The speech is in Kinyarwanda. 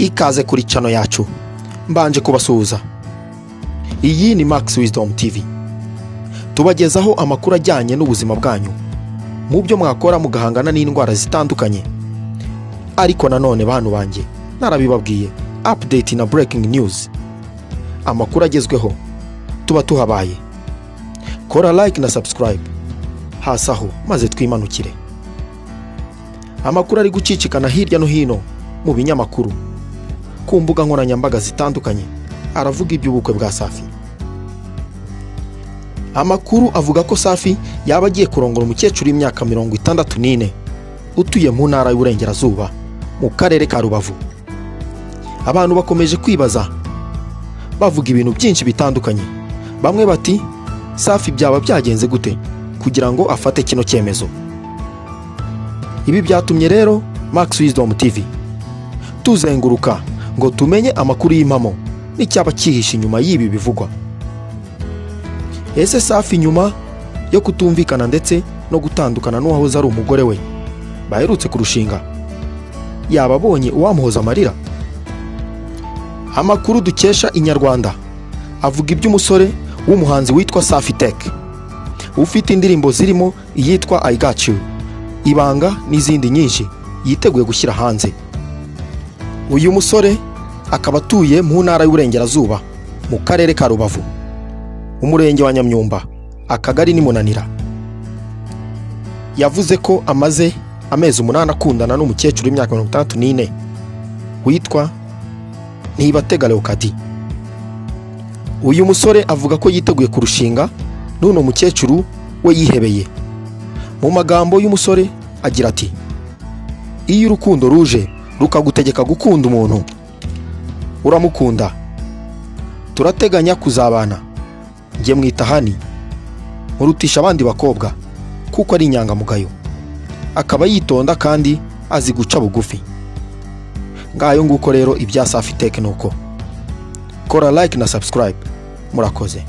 ikaze kuri channel yacu. Mbanje kubasuhuza. Iyi ni Maxwisdom TV. Tubagezaho amakuru ajyanye n'ubuzima bwanyu. Mu byo mwakora mugahangana n'indwara zitandukanye. Ariko nanone bantu banjye narabibabwiye, update na breaking news. Amakuru agezweho tuba tuhabaye. Kora like na subscribe. Hasaho maze twimanukire. Amakuru ari gucicikana hirya no hino mu binyamakuru, ku mbuga nkoranyambaga zitandukanye, aravuga iby'ubukwe bwa Safi. Amakuru avuga ko Safi yaba agiye kurongora umukecuru w'imyaka 64 utuye mu ntara y'Uburengerazuba mu karere ka Rubavu. Abantu bakomeje kwibaza, bavuga ibintu byinshi bitandukanye. Bamwe bati Safi byaba byagenze gute kugira ngo afate kino cyemezo. Ibi byatumye rero Maxwisdom TV tuzenguruka ngo tumenye amakuru y'impamo n'icyaba cyihishe inyuma y'ibi bivugwa. Ese Safi nyuma yo kutumvikana ndetse no gutandukana n'uwahoze ari umugore we baherutse kurushinga, yaba abonye uwamuhoza amarira? Amakuru dukesha Inyarwanda avuga iby'umusore w'umuhanzi witwa Safi Tech, ufite indirimbo zirimo iyitwa I Got You, Ibanga n'izindi nyinshi yiteguye gushyira hanze. Uyu musore akaba atuye mu ntara y'Uburengerazuba mu karere ka Rubavu, umurenge wa Nyamyumba, akagari ni Munanira. Yavuze ko amaze amezi 8 akundana n'umukecuru w'imyaka 64 witwa Leokadi. Uyu musore avuga ko yiteguye kurushinga n'uno mukecuru we yihebeye. Mu magambo y'umusore agira ati, iyo urukundo ruje rukagutegeka gukunda umuntu, uramukunda, turateganya kuzabana, ngiye mwita hani, murutisha abandi bakobwa kuko ari inyangamugayo, akaba yitonda kandi azi guca bugufi. Ngayo nguko rero ibya Safi Tech nuko. Kora like na subscribe. Murakoze.